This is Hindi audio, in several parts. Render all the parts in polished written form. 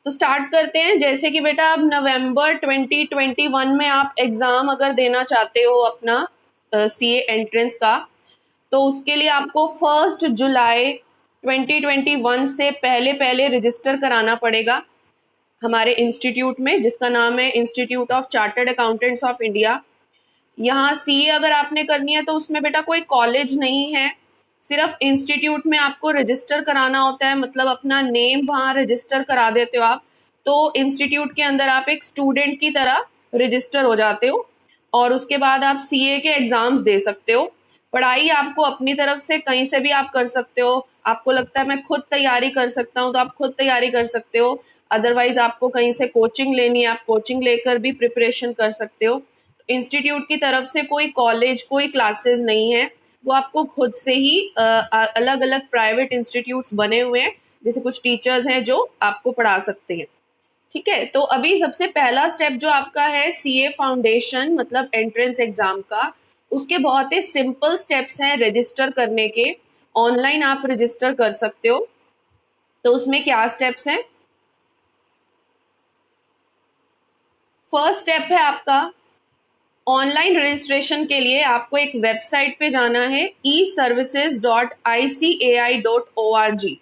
तो स्टार्ट करते हैं। जैसे कि बेटा अब नवंबर 2021 में आप एग्ज़ाम अगर देना चाहते हो अपना सीए एंट्रेंस का, तो उसके लिए आपको 1 जुलाई 2021 से पहले पहले रजिस्टर कराना पड़ेगा हमारे इंस्टीट्यूट में, जिसका नाम है institute of chartered accountants of India. यहाँ सीए अगर आपने करनी है तो उसमें बेटा कोई कॉलेज नहीं है, सिर्फ इंस्टीट्यूट में आपको रजिस्टर कराना होता है, मतलब अपना नेम वहाँ रजिस्टर करा देते हो आप, तो इंस्टीट्यूट के अंदर आप एक स्टूडेंट की तरह रजिस्टर हो जाते हो और उसके बाद आप सीए के एग्ज़ाम्स दे सकते हो। पढ़ाई आपको अपनी तरफ से कहीं से भी आप कर सकते हो। आपको लगता है मैं खुद तैयारी कर सकता हूँ तो आप खुद तैयारी कर सकते हो, अदरवाइज आपको कहीं से कोचिंग लेनी है, आप कोचिंग लेकर भी प्रिपरेशन कर सकते हो। इंस्टीट्यूट की तरफ से कोई कॉलेज कोई क्लासेस नहीं है, वो आपको खुद से ही अलग अलग प्राइवेट इंस्टीट्यूट्स बने हुए हैं, जैसे कुछ टीचर्स हैं जो आपको पढ़ा सकते हैं। ठीक है, तो अभी सबसे पहला स्टेप जो आपका है सीए फाउंडेशन मतलब एंट्रेंस एग्जाम का, उसके बहुत ही सिंपल स्टेप्स हैं रजिस्टर करने के। ऑनलाइन आप रजिस्टर कर सकते हो। तो उसमें क्या स्टेप्स हैं? फर्स्ट स्टेप है आपका ऑनलाइन रजिस्ट्रेशन के लिए आपको एक वेबसाइट पे जाना है eservices.icaI.org।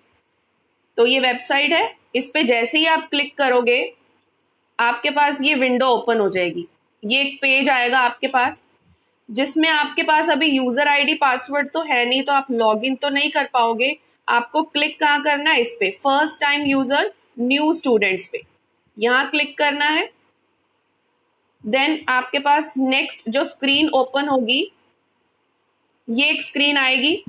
तो ये वेबसाइट है, इस पे जैसे ही आप क्लिक करोगे आपके पास ये विंडो ओपन हो जाएगी। ये एक पेज आएगा आपके पास, जिसमें आपके पास अभी यूजर आईडी पासवर्ड तो है नहीं, तो आप लॉगिन तो नहीं कर पाओगे। आपको क्लिक कहाँ करना है? इस पे first time user new students पे यहाँ क्लिक करना है। देन आपके पास नेक्स्ट जो स्क्रीन ओपन होगी, ये एक स्क्रीन आएगी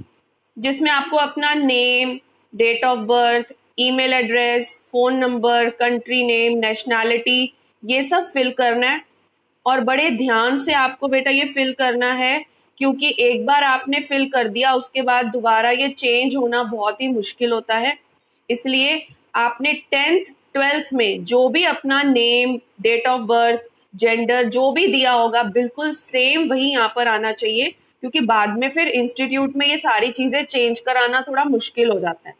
जिसमें आपको अपना name, date of birth, email address, phone number, country name, nationality, ये सब फिल करना है। और बड़े ध्यान से आपको बेटा ये फिल करना है, क्योंकि एक बार आपने फिल कर दिया उसके बाद दोबारा ये चेंज होना बहुत ही मुश्किल होता है। इसलिए आपने 10th 12th में जो भी अपना name, date of birth, gender जो भी दिया होगा बिल्कुल सेम वही यहाँ पर आना चाहिए, क्योंकि बाद में फिर इंस्टीट्यूट में ये सारी चीज़ें चेंज कराना थोड़ा मुश्किल हो जाता है।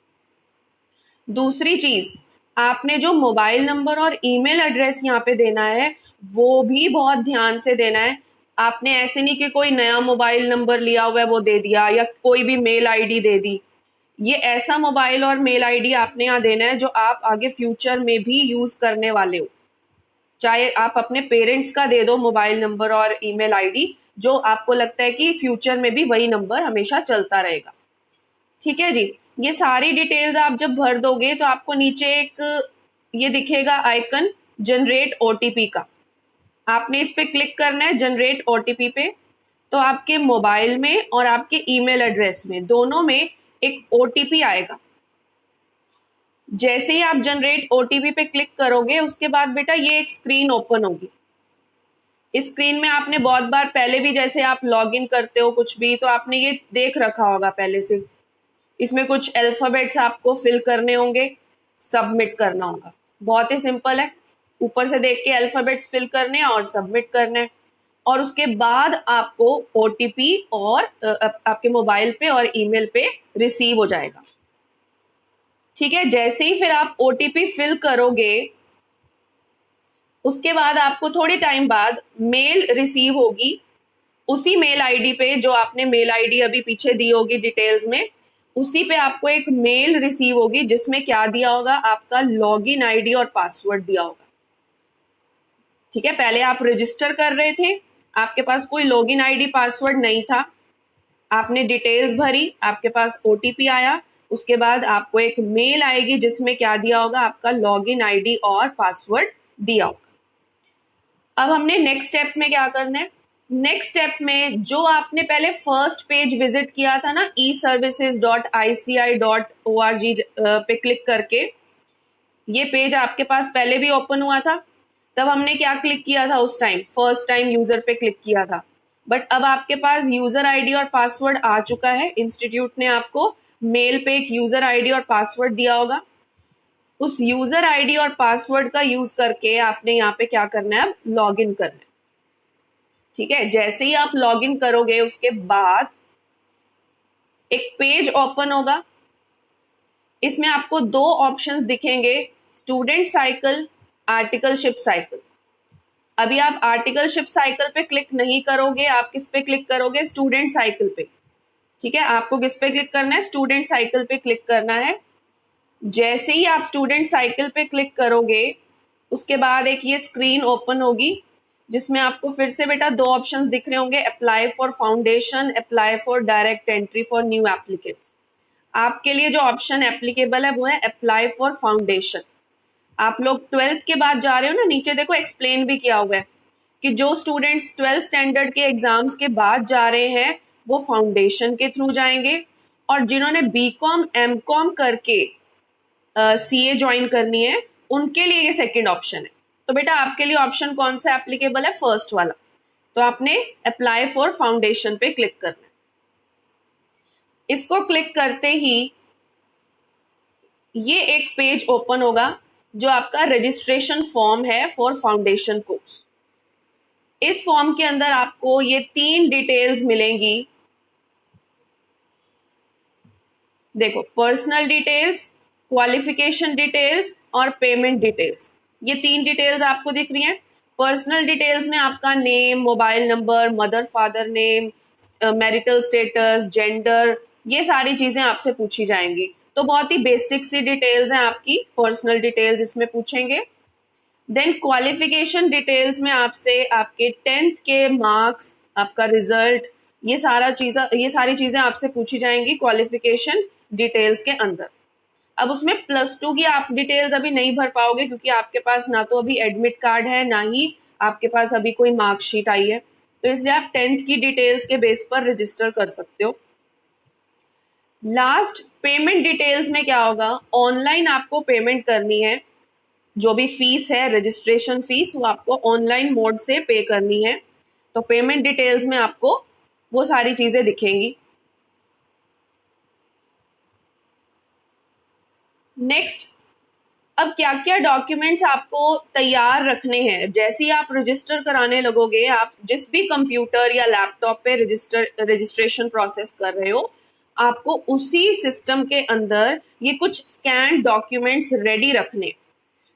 दूसरी चीज़, आपने जो मोबाइल नंबर और ईमेल एड्रेस यहाँ पे देना है वो भी बहुत ध्यान से देना है। आपने ऐसे नहीं कि कोई नया मोबाइल नंबर लिया हुआ है वो दे दिया, या कोई भी मेल आईडी दे दी। ये ऐसा मोबाइल और मेल आईडी आपने यहाँ देना है जो आप आगे फ्यूचर में भी यूज़ करने वाले हो। चाहे आप अपने पेरेंट्स का दे दो मोबाइल नंबर और ईमेल आईडी, जो आपको लगता है कि फ्यूचर में भी वही नंबर हमेशा चलता रहेगा। ठीक है जी, ये सारी डिटेल्स आप जब भर दोगे तो आपको नीचे एक ये दिखेगा आइकन जनरेट ओटीपी का। आपने इस पे क्लिक करना है जनरेट ओटीपी पे। तो आपके मोबाइल में और आपके ईमेल एड्रेस में दोनों में एक ओटीपी आएगा। जैसे ही आप जनरेट ओटीपी पे क्लिक करोगे उसके बाद बेटा ये एक स्क्रीन ओपन होगी। इस स्क्रीन में आपने बहुत बार पहले भी जैसे आप लॉगिन करते हो कुछ भी, तो आपने ये देख रखा होगा पहले से। इसमें कुछ अल्फाबेट्स आपको फिल करने होंगे, सबमिट करना होगा। बहुत ही सिंपल है, ऊपर से देख के अल्फाबेट्स फिल करने हैं और सबमिट करने हैं, और उसके बाद आपको ओटीपी और आपके मोबाइल पे और ईमेल पे रिसीव हो जाएगा। ठीक है, जैसे ही फिर आप ओटीपी फिल करोगे उसके बाद आपको थोड़ी टाइम बाद मेल रिसीव होगी उसी मेल आईडी पे जो आपने मेल आईडी अभी पीछे दी होगी डिटेल्स में। उसी पे आपको एक मेल रिसीव होगी जिसमें क्या दिया होगा? आपका लॉगिन आईडी और पासवर्ड दिया होगा। ठीक है, पहले आप रजिस्टर कर रहे थे, आपके पास कोई लॉगिन आईडी पासवर्ड नहीं था, आपने डिटेल्स भरी, आपके पास ओटीपी आया, उसके बाद आपको एक मेल आएगी जिसमें क्या दिया होगा? आपका लॉगिन आईडी और पासवर्ड दिया होगा। अब हमने नेक्स्ट स्टेप में क्या करना है? नेक्स्ट स्टेप में जो आपने पहले फर्स्ट पेज विजिट किया था ना eservices.ici.org पे क्लिक करके, ये पेज आपके पास पहले भी ओपन हुआ था। तब हमने क्या क्लिक किया था उस टाइम? फर्स्ट टाइम यूजर पे क्लिक किया था। बट अब आपके पास यूजर आईडी और पासवर्ड आ चुका है। इंस्टीट्यूट ने आपको मेल पे एक यूजर आईडी और पासवर्ड दिया होगा। उस यूजर आईडी और पासवर्ड का यूज करके आपने यहाँ पे क्या करना है? अब लॉगिन करना है। ठीक है, जैसे ही आप लॉगिन करोगे उसके बाद एक पेज ओपन होगा। इसमें आपको दो ऑप्शंस दिखेंगे, स्टूडेंट साइकिल, आर्टिकलशिप साइकिल। अभी आप आर्टिकलशिप साइकिल पे क्लिक नहीं करोगे, आप किस पे क्लिक करोगे? स्टूडेंट साइकिल पे। ठीक है, आपको किस पे क्लिक करना है? स्टूडेंट साइकिल पे क्लिक करना है। जैसे ही आप स्टूडेंट साइकिल पे क्लिक करोगे, उसके बाद एक ये स्क्रीन ओपन होगी जिसमें आपको फिर से बेटा दो ऑप्शंस दिख रहे होंगे, apply for foundation, apply for direct entry for new applicants. आपके लिए जो ऑप्शन एप्लीकेबल है वो है अप्लाई फॉर फाउंडेशन। आप लोग 12th के बाद जा रहे हो ना, नीचे देखो एक्सप्लेन भी किया हुआ है कि जो स्टूडेंट्स 12th स्टैंडर्ड के एग्जाम्स के बाद जा रहे हैं वो फाउंडेशन के थ्रू जाएंगे, और जिन्होंने बीकॉम एमकॉम करके सीए ज्वाइन करनी है उनके लिए ये सेकंड ऑप्शन है। तो बेटा आपके लिए ऑप्शन कौन सा एप्लीकेबल है? फर्स्ट वाला। तो आपने अप्लाई फॉर फाउंडेशन पे क्लिक करना है। इसको क्लिक करते ही ये एक पेज ओपन होगा जो आपका रजिस्ट्रेशन फॉर्म है फॉर फाउंडेशन कोर्स। इस फॉर्म के अंदर आपको ये 3 डिटेल्स मिलेंगी। देखो, पर्सनल डिटेल्स, क्वालिफिकेशन डिटेल्स और पेमेंट डिटेल्स, ये 3 डिटेल्स आपको दिख रही हैं। पर्सनल डिटेल्स में आपका name, mobile number, mother father name, marital status, gender, ये सारी चीजें आपसे पूछी जाएंगी। तो बहुत ही बेसिक सी डिटेल्स हैं आपकी, पर्सनल डिटेल्स इसमें पूछेंगे। देन क्वालिफिकेशन डिटेल्स में आपसे आपके 10th के मार्क्स, आपका रिजल्ट, ये सारी चीजें आपसे पूछी जाएंगी क्वालिफिकेशन डिटेल्स के अंदर। अब उसमें +2 की आप डिटेल्स अभी नहीं भर पाओगे क्योंकि आपके पास ना तो अभी एडमिट कार्ड है, ना ही आपके पास अभी कोई मार्कशीट आई है, तो इसलिए आप 10th की डिटेल्स के बेस पर रजिस्टर कर सकते हो। लास्ट पेमेंट डिटेल्स में क्या होगा? ऑनलाइन आपको पेमेंट करनी है, जो भी फीस है, रजिस्ट्रेशन फीस, वो आपको ऑनलाइन मोड से पे करनी है। तो पेमेंट डिटेल्स में आपको वो सारी चीजें दिखेंगी। नेक्स्ट, अब क्या क्या डॉक्यूमेंट्स आपको तैयार रखने हैं? जैसे ही आप रजिस्टर कराने लगोगे, आप जिस भी कंप्यूटर या लैपटॉप पे रजिस्ट्रेशन प्रोसेस कर रहे हो, आपको उसी सिस्टम के अंदर ये कुछ स्कैन डॉक्यूमेंट्स रेडी रखने,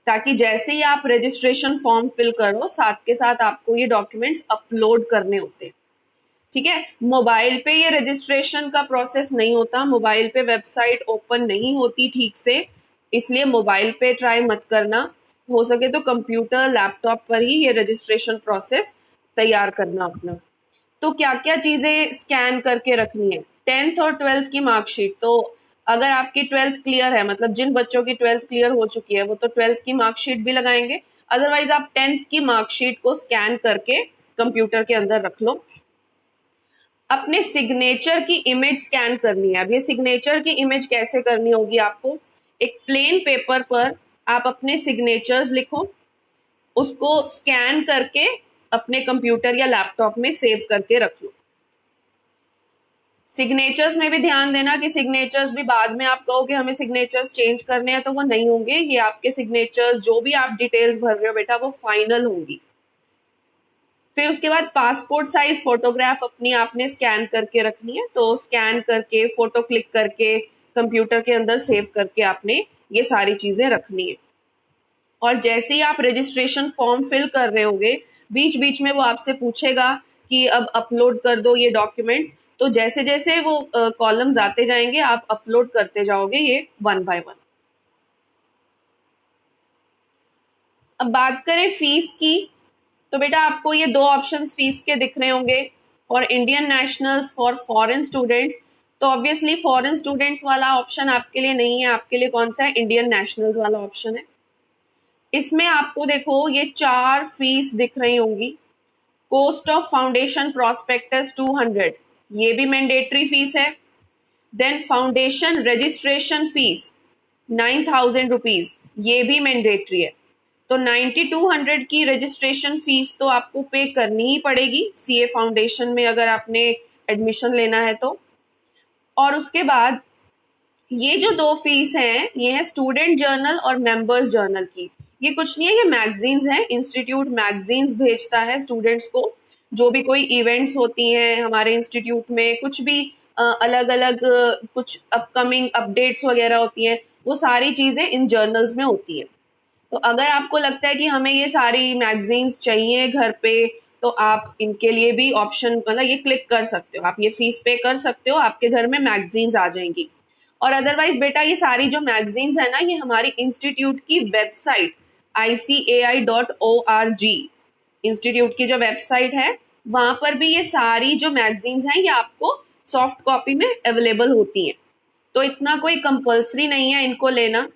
ताकि जैसे ही आप रजिस्ट्रेशन फॉर्म फिल करो, साथ के साथ आपको ये डॉक्यूमेंट्स अपलोड करने होते हैं। ठीक है, मोबाइल पे ये रजिस्ट्रेशन का प्रोसेस नहीं होता, मोबाइल पे वेबसाइट ओपन नहीं होती ठीक से, इसलिए मोबाइल पे ट्राई मत करना। हो सके तो कंप्यूटर, लैपटॉप पर ही ये रजिस्ट्रेशन प्रोसेस तैयार करना अपना। तो क्या क्या चीजें स्कैन करके रखनी है? 10th और 12th की मार्कशीट। तो अगर आपकी 12th क्लियर है, मतलब जिन बच्चों की 12th क्लियर हो चुकी है वो तो 12th की मार्कशीट भी लगाएंगे, अदरवाइज आप 10th की मार्कशीट को स्कैन करके कंप्यूटर के अंदर रख लो। अपने सिग्नेचर की इमेज स्कैन करनी है। अब ये सिग्नेचर की इमेज कैसे करनी होगी आपको? एक प्लेन पेपर पर आप अपने सिग्नेचर्स लिखो, उसको स्कैन करके अपने कंप्यूटर या लैपटॉप में सेव करके रख लो। सिग्नेचर्स में भी ध्यान देना कि सिग्नेचर्स भी बाद में आप कहोगे हमें सिग्नेचर्स चेंज करने हैं तो वो नहीं होंगे। ये आपके सिग्नेचर्स, जो भी आप डिटेल्स भर रहे हो बेटा, वो फाइनल होंगी। फिर उसके बाद पासपोर्ट साइज फोटोग्राफ अपनी आपने स्कैन करके रखनी है। तो स्कैन करके, फोटो क्लिक करके कंप्यूटर के अंदर सेव करके आपने ये सारी चीजें रखनी है। और जैसे ही आप रजिस्ट्रेशन फॉर्म फिल कर रहे होगे, बीच बीच में वो आपसे पूछेगा कि अब अपलोड कर दो ये डॉक्यूमेंट्स। तो जैसे जैसे वो कॉलम्स आते जाएंगे, आप अपलोड करते जाओगे ये 1 by 1। अब बात करें फीस की, तो बेटा आपको ये 2 ऑप्शंस फीस के दिख रहे होंगे, for Indian nationals, for foreign students. तो ऑब्वियसली फॉरेन स्टूडेंट्स वाला ऑप्शन आपके लिए नहीं है, आपके लिए कौन सा है? इंडियन नेशनल्स वाला ऑप्शन है। इसमें आपको देखो ये 4 फीस दिख रही होंगी। कॉस्ट ऑफ फाउंडेशन प्रोस्पेक्टस 200, ये भी मैंडेटरी फीस है। Then foundation registration fees 9000 rupees, ये भी मैंडेटरी है। तो 9200 की रजिस्ट्रेशन फीस तो आपको पे करनी ही पड़ेगी सीए फाउंडेशन में, अगर आपने एडमिशन लेना है तो। और उसके बाद ये जो 2 फीस हैं, ये है स्टूडेंट जर्नल और मेंबर्स जर्नल की। ये कुछ नहीं है, ये मैगजीन्स हैं। इंस्टीट्यूट मैगजीन्स भेजता है स्टूडेंट्स को, जो भी कोई इवेंट्स होती हैं हमारे इंस्टीट्यूट में, कुछ भी अलग अलग कुछ अपकमिंग अपडेट्स वगैरह होती हैं, वो सारी चीज़ें इन जर्नल्स में होती हैं। तो अगर आपको लगता है कि हमें ये सारी मैगजीन्स चाहिए घर पे, तो आप इनके लिए भी ऑप्शन, मतलब ये क्लिक कर सकते हो, आप ये फीस पे कर सकते हो, आपके घर में मैगजीन्स आ जाएंगी। और अदरवाइज बेटा ये सारी जो मैगजीन्स है ना, ये हमारी इंस्टीट्यूट की वेबसाइट ICAI.org, इंस्टीट्यूट की जो वेबसाइट है वहां पर भी ये सारी जो मैगजीन्स हैं ये आपको सॉफ्ट कॉपी में अवेलेबल होती हैं। तो इतना कोई कंपल्सरी नहीं है इनको लेना,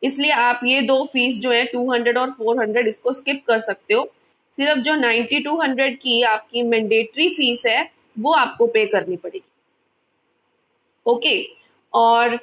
इसलिए आप ये दो फीस जो है 200 और 400 इसको स्किप कर सकते हो। सिर्फ जो 9200 की आपकी मैंडेटरी फीस है वो आपको पे करनी पड़ेगी। ओके, और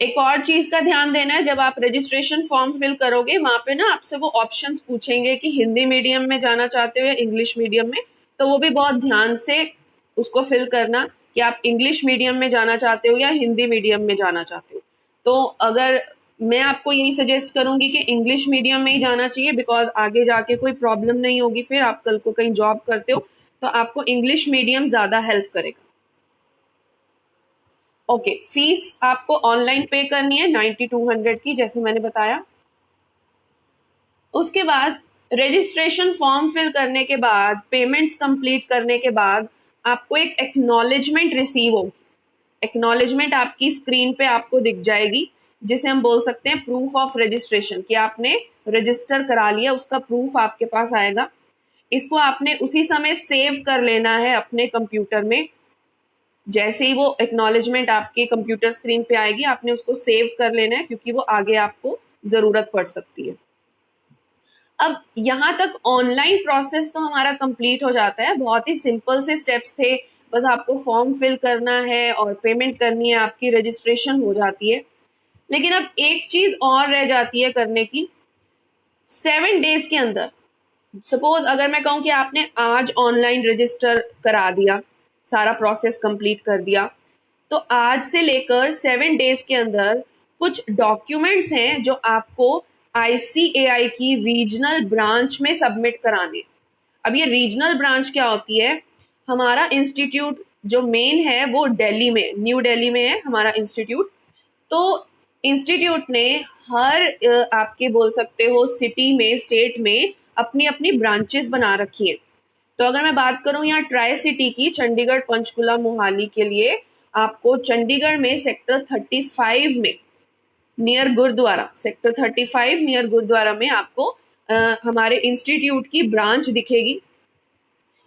एक और चीज का ध्यान देना है, जब आप रजिस्ट्रेशन फॉर्म फिल करोगे वहां पे ना आपसे वो ऑप्शंस पूछेंगे कि हिंदी मीडियम में जाना चाहते हो या इंग्लिश मीडियम में, तो वो भी बहुत ध्यान से उसको फिल करना कि आप इंग्लिश मीडियम में जाना चाहते हो या हिंदी मीडियम में जाना चाहते हो। तो अगर मैं आपको यही सजेस्ट करूंगी कि इंग्लिश मीडियम में ही जाना चाहिए, बिकॉज आगे जाके कोई प्रॉब्लम नहीं होगी, फिर आप कल को कहीं जॉब करते हो तो आपको इंग्लिश मीडियम ज्यादा हेल्प करेगा। ओके, फीस आपको ऑनलाइन पे करनी है 9200 की, जैसे मैंने बताया। उसके बाद रजिस्ट्रेशन फॉर्म फिल करने के बाद, पेमेंट्स कंप्लीट करने के बाद आपको एक एक्नॉलेजमेंट रिसीव होगी। एक्नॉलेजमेंट आपकी स्क्रीन पे आपको दिख जाएगी, जिसे हम बोल सकते हैं प्रूफ ऑफ रजिस्ट्रेशन, कि आपने रजिस्टर करा लिया, उसका प्रूफ आपके पास आएगा। इसको आपने उसी समय सेव कर लेना है अपने कंप्यूटर में। जैसे ही वो एक्नॉलेजमेंट आपके कंप्यूटर स्क्रीन पे आएगी आपने उसको सेव कर लेना है, क्योंकि वो आगे आपको जरूरत पड़ सकती है। अब यहाँ तक ऑनलाइन प्रोसेस तो हमारा कंप्लीट हो जाता है, बहुत ही सिंपल से स्टेप्स थे, बस आपको फॉर्म फिल करना है और पेमेंट करनी है, आपकी रजिस्ट्रेशन हो जाती है। लेकिन अब एक चीज और रह जाती है करने की। 7 डेज के अंदर, सपोज अगर मैं कहूँ कि आपने आज ऑनलाइन रजिस्टर करा दिया, सारा प्रोसेस कंप्लीट कर दिया, तो आज से लेकर 7 डेज के अंदर कुछ डॉक्यूमेंट्स हैं जो आपको ICAI की रीजनल ब्रांच में सबमिट कराने। अब ये रीजनल ब्रांच क्या होती है? हमारा इंस्टीट्यूट जो मेन है वो दिल्ली में, न्यू दिल्ली में है हमारा इंस्टीट्यूट। तो इंस्टीट्यूट ने हर आपके बोल सकते हो सिटी में, स्टेट में अपनी अपनी ब्रांचेस बना रखी हैं। तो अगर मैं बात करूं यहाँ ट्राई सिटी की, चंडीगढ़, पंचकुला, मोहाली के लिए, आपको चंडीगढ़ में सेक्टर 35 में near gurdwara, sector 35 near gurdwara में आपको हमारे इंस्टीट्यूट की ब्रांच दिखेगी।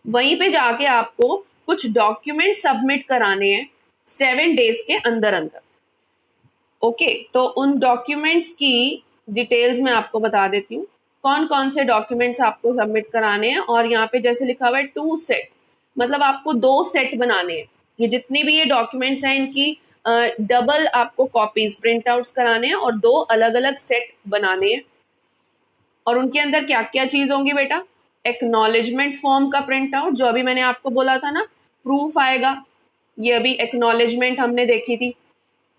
वहीं पे जाके आपको कुछ डॉक्यूमेंट सबमिट कराने हैं 7 डेज के अंदर अंदर। ओके, तो उन डॉक्यूमेंट्स की डिटेल्स मैं आपको बता देती हूँ, कौन कौन से डॉक्यूमेंट्स आपको सबमिट कराने हैं। और यहाँ पे जैसे लिखा हुआ है 2 सेट, मतलब आपको 2 सेट बनाने हैं। ये जितनी भी ये डॉक्यूमेंट्स हैं इनकी डबल आपको कॉपीज, प्रिंट आउट्स कराने हैं और 2 अलग अलग सेट बनाने हैं। और उनके अंदर क्या क्या चीज होंगी बेटा? एक्नॉलेजमेंट फॉर्म का प्रिंट आउट, जो अभी मैंने आपको बोला था ना, प्रूफ आएगा, ये अभी एक्नॉलेजमेंट हमने देखी थी,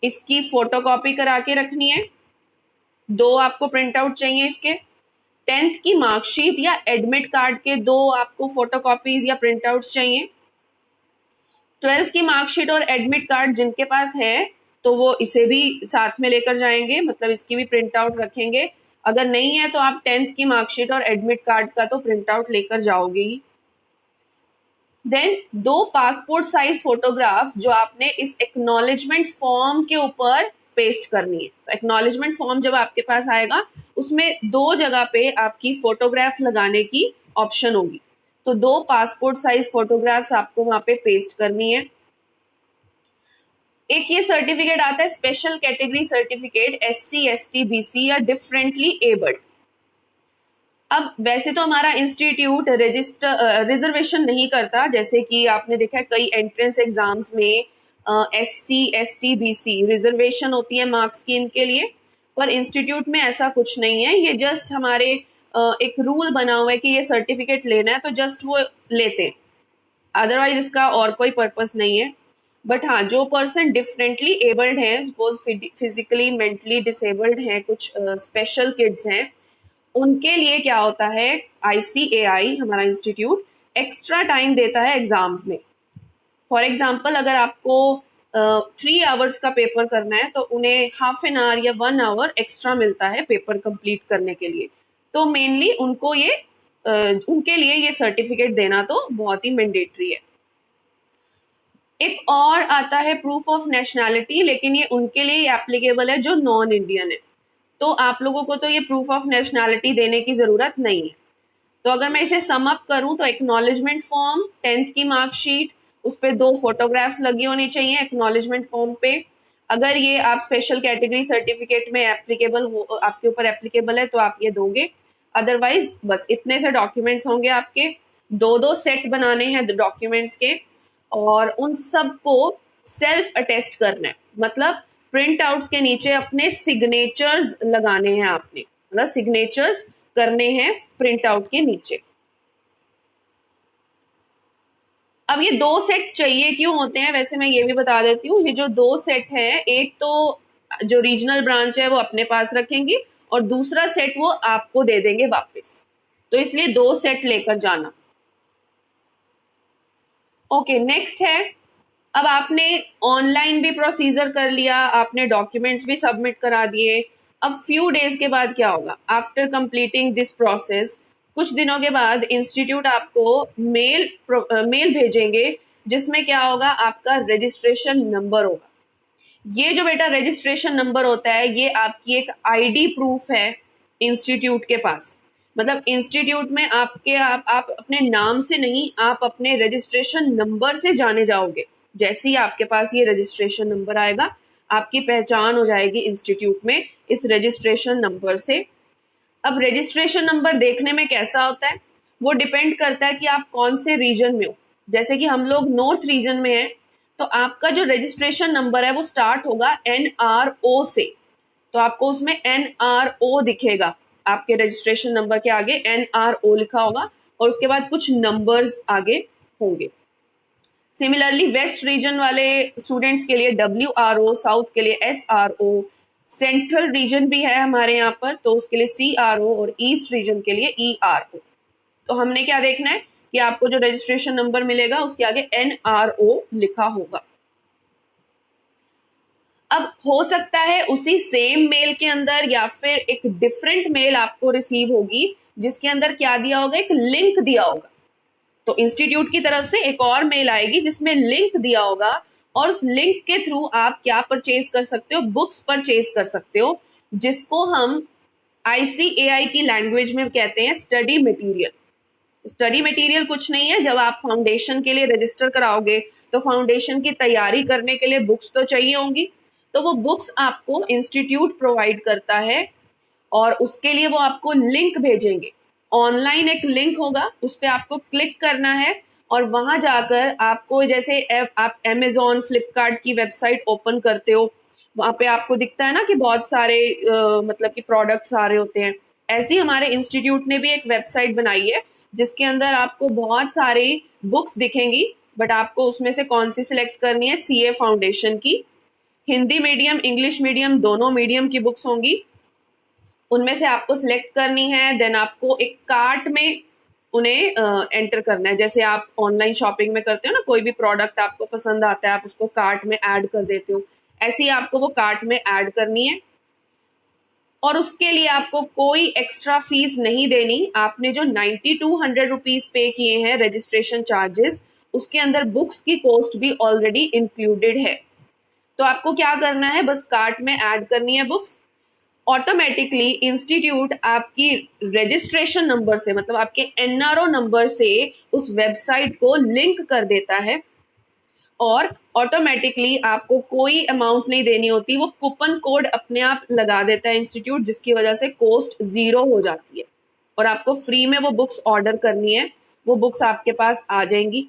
इसकी फोटोकॉपी करा के रखनी है। 2 आपको प्रिंट आउट चाहिए इसके। 10th की मार्कशीट या एडमिट कार्ड के 2 आपको फोटोकॉपीज या प्रिंट आउट चाहिए। 12th की मार्कशीट और एडमिट कार्ड जिनके पास है तो वो इसे भी साथ में लेकर जाएंगे, मतलब इसकी भी प्रिंट आउट रखेंगे। अगर नहीं है तो आप 10th की मार्कशीट और एडमिट कार्ड का तो प्रिंट आउट लेकर जाओगे ही। देन 2 पासपोर्ट साइज फोटोग्राफ्स जो आपने इस एक्नॉलेजमेंट फॉर्म के ऊपर पेस्ट करनी है। तो एक्नॉलेजमेंट फॉर्म जब आपके पास आएगा उसमें 2 जगह पे आपकी फोटोग्राफ लगाने की ऑप्शन होगी, तो 2 पासपोर्ट साइज फोटोग्राफ्स आपको वहां पे पेस्ट करनी है। एक ये सर्टिफिकेट आता है special category certificate, SC ST BC या डिफरेंटली एबल्ड। अब वैसे तो हमारा इंस्टीट्यूट रिजर्वेशन नहीं करता, जैसे कि आपने देखा है कई एंट्रेंस एग्जाम्स में SC ST BC रिजर्वेशन होती है मार्क्स की इनके लिए, पर इंस्टीट्यूट में ऐसा कुछ नहीं है। ये जस्ट हमारे एक रूल बना हुआ है कि ये सर्टिफिकेट लेना है तो जस्ट वो लेते हैं, अदरवाइज इसका और कोई पर्पस नहीं है। बट हाँ, जो पर्सन डिफरेंटली एबल्ड है, सपोज फिजिकली मेंटली डिसेबल्ड हैं, कुछ स्पेशल किड्स हैं, उनके लिए क्या होता है, ICAI हमारा इंस्टीट्यूट एक्स्ट्रा टाइम देता है एग्जाम्स में। फॉर एग्जाम्पल अगर आपको 3 आवर्स का पेपर करना है तो उन्हें हाफ एन आवर या 1 आवर एक्स्ट्रा मिलता है पेपर कंप्लीट करने के लिए। तो मेनली उनको उनके लिए ये सर्टिफिकेट देना तो बहुत ही मैंडेटरी है। एक और आता है प्रूफ ऑफ नेशनैलिटी, लेकिन ये उनके लिए एप्लीकेबल है जो नॉन इंडियन है। तो आप लोगों को तो ये प्रूफ ऑफ नेशनैलिटी देने की ज़रूरत नहीं है। तो अगर मैं इसे सम अप करूं तो एक्नॉलेजमेंट फॉर्म, 10th की मार्कशीट, उस पर 2 फोटोग्राफ्स लगी होनी चाहिए एक्नॉलेजमेंट फॉर्म पे। अगर ये आप स्पेशल कैटेगरी सर्टिफिकेट में एप्लीकेबल हो, आपके ऊपर एप्लीकेबल है तो आप ये दोगे। अदरवाइज बस इतने से डॉक्यूमेंट्स होंगे आपके। 2 सेट बनाने हैं डॉक्यूमेंट्स के और उन सबको सेल्फ अटेस्ट करना है, मतलब प्रिंट आउट्स के नीचे अपने सिग्नेचर्स लगाने हैं आपने, मतलब सिग्नेचर्स करने हैं प्रिंट आउट के नीचे। अब ये 2 सेट चाहिए क्यों होते हैं, वैसे मैं ये भी बता देती हूँ। ये जो 2 सेट हैं, एक तो जो रीजनल ब्रांच है वो अपने पास रखेंगी और दूसरा सेट वो आपको दे देंगे वापस, तो इसलिए 2 सेट लेकर जाना। ओके, नेक्स्ट है, अब आपने ऑनलाइन भी प्रोसीजर कर लिया, आपने डॉक्यूमेंट्स भी सबमिट करा दिए। अब फ्यू डेज के बाद क्या होगा, आफ्टर कंप्लीटिंग दिस प्रोसेस, कुछ दिनों के बाद इंस्टीट्यूट आपको मेल भेजेंगे जिसमें क्या होगा, आपका रजिस्ट्रेशन नंबर होगा। ये जो बेटा रजिस्ट्रेशन नंबर होता है ये आपकी एक आईडी प्रूफ है इंस्टीट्यूट के पास। मतलब इंस्टीट्यूट में आप अपने नाम से नहीं, आप अपने रजिस्ट्रेशन नंबर से जाने जाओगे। जैसे ही आपके पास ये रजिस्ट्रेशन नंबर आएगा, आपकी पहचान हो जाएगी इंस्टीट्यूट में इस रजिस्ट्रेशन नंबर से। अब रजिस्ट्रेशन नंबर देखने में कैसा होता है, वो डिपेंड करता है कि आप कौन से रीजन में हो। जैसे कि हम लोग नॉर्थ रीजन में हैं, तो आपका जो रजिस्ट्रेशन नंबर है वो स्टार्ट होगा NRO से। तो आपको उसमें NRO दिखेगा, आपके रजिस्ट्रेशन नंबर के आगे NRO लिखा होगा और उसके बाद कुछ नंबर्स आगे होंगे। सिमिलरली वेस्ट रीजन वाले स्टूडेंट्स के लिए WRO, साउथ के लिए SRO, सेंट्रल रीजन भी है हमारे यहाँ पर तो उसके लिए CRO और ईस्ट रीजन के लिए ERO। तो हमने क्या देखना है कि आपको जो रजिस्ट्रेशन नंबर मिलेगा उसके आगे NRO लिखा होगा। अब हो सकता है उसी सेम मेल के अंदर या फिर एक डिफरेंट मेल आपको रिसीव होगी जिसके अंदर क्या दिया होगा, एक लिंक दिया होगा। तो इंस्टीट्यूट की तरफ से एक और मेल आएगी जिसमें लिंक दिया होगा और उस लिंक के थ्रू आप क्या परचेज कर सकते हो, बुक्स परचेज कर सकते हो, जिसको हम ICAI की लैंग्वेज में कहते हैं स्टडी मटेरियल। स्टडी मटेरियल कुछ नहीं है, जब आप फाउंडेशन के लिए रजिस्टर कराओगे तो फाउंडेशन की तैयारी करने के लिए बुक्स तो चाहिए होंगी, तो वो बुक्स आपको इंस्टीट्यूट प्रोवाइड करता है और उसके लिए वो आपको लिंक भेजेंगे। ऑनलाइन एक लिंक होगा, उस पर आपको क्लिक करना है और वहां जाकर आपको, जैसे आप Amazon, फ्लिपकार्ट की वेबसाइट ओपन करते हो, वहां पे आपको दिखता है ना कि बहुत सारे मतलब कि प्रोडक्ट्स आ रहे होते हैं। ऐसे ही हमारे इंस्टीट्यूट ने भी एक वेबसाइट बनाई है जिसके अंदर आपको बहुत सारी बुक्स दिखेंगी, बट आपको उसमें से कौन सी सिलेक्ट करनी है, CA फाउंडेशन की हिंदी मीडियम, इंग्लिश मीडियम, दोनों मीडियम की बुक्स होंगी, उनमें से आपको सिलेक्ट करनी है। देन आपको एक कार्ट में उन्हें एंटर करना है। जैसे आप ऑनलाइन शॉपिंग में करते हो ना, कोई भी प्रोडक्ट आपको पसंद आता है आप उसको कार्ट में ऐड कर देते हो, ऐसे ही आपको वो कार्ट में ऐड करनी है और उसके लिए आपको कोई एक्स्ट्रा फीस नहीं देनी। आपने जो 9200 रुपीज पे किए हैं रजिस्ट्रेशन चार्जेस, उसके अंदर बुक्स की कॉस्ट भी ऑलरेडी इंक्लूडेड है। तो आपको क्या करना है, बस कार्ट में ऐड करनी है बुक्स। ऑटोमेटिकली इंस्टीट्यूट आपकी रजिस्ट्रेशन नंबर से, मतलब आपके NRO नंबर से उस वेबसाइट को लिंक कर देता है और ऑटोमेटिकली आपको कोई अमाउंट नहीं देनी होती, वो कूपन कोड अपने आप लगा देता है इंस्टीट्यूट, जिसकी वजह से कॉस्ट 0 हो जाती है और आपको फ्री में वो बुक्स ऑर्डर करनी है, वो बुक्स आपके पास आ जाएंगी।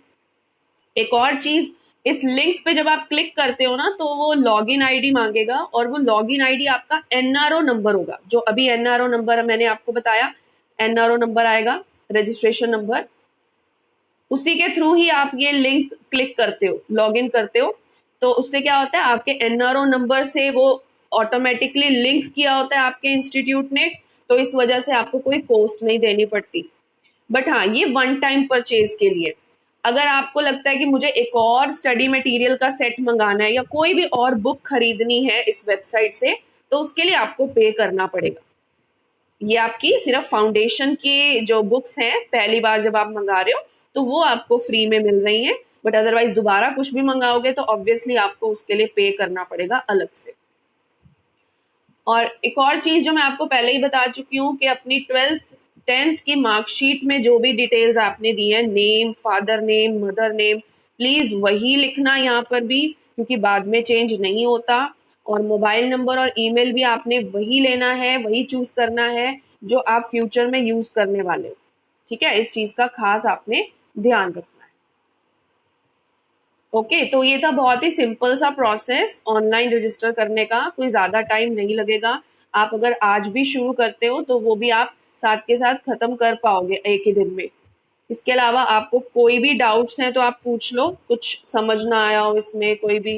एक और चीज, इस लिंक पे जब आप क्लिक करते हो ना तो वो लॉगिन आईडी मांगेगा और वो लॉगिन आईडी आपका NRO नंबर होगा, जो अभी NRO नंबर मैंने आपको बताया, NRO नंबर आएगा, रजिस्ट्रेशन नंबर, उसी के थ्रू ही आप ये लिंक क्लिक करते हो, लॉगिन करते हो। तो उससे क्या होता है, आपके NRO नंबर से वो ऑटोमेटिकली लिंक किया होता है आपके इंस्टीट्यूट ने, तो इस वजह से आपको कोई कॉस्ट नहीं देनी पड़ती। बट हाँ, ये 1 टाइम परचेज के लिए। अगर आपको लगता है कि मुझे एक और स्टडी मटेरियल का सेट मंगाना है या कोई भी और बुक खरीदनी है इस वेबसाइट से, तो उसके लिए आपको पे करना पड़ेगा। ये आपकी सिर्फ फाउंडेशन की जो बुक्स हैं पहली बार जब आप मंगा रहे हो तो वो आपको फ्री में मिल रही हैं, बट अदरवाइज दोबारा कुछ भी मंगाओगे तो ऑब्वियसली आपको उसके लिए पे करना पड़ेगा अलग से। और एक और चीज जो मैं आपको पहले ही बता चुकी हूँ कि अपनी 12th 10th की मार्कशीट में जो भी डिटेल्स आपने दी है, name, father name, mother name, please वही लिखना यहाँ पर भी, क्योंकि बाद में चेंज नहीं होता। और मोबाइल नंबर और ईमेल भी आपने वही लेना है, वही चूज करना है जो आप फ्यूचर में यूज करने वाले हो। ठीक है, इस चीज का खास आपने ध्यान रखना है। ओके, तो ये था बहुत ही सिंपल सा प्रोसेस ऑनलाइन रजिस्टर करने का, कोई ज़्यादा टाइम नहीं लगेगा। आप अगर आज भी शुरू करते हो तो वो भी आप साथ के साथ ख़त्म कर पाओगे एक ही दिन में। इसके अलावा आपको कोई भी डाउट्स हैं तो आप पूछ लो, कुछ समझ ना आया हो इसमें कोई भी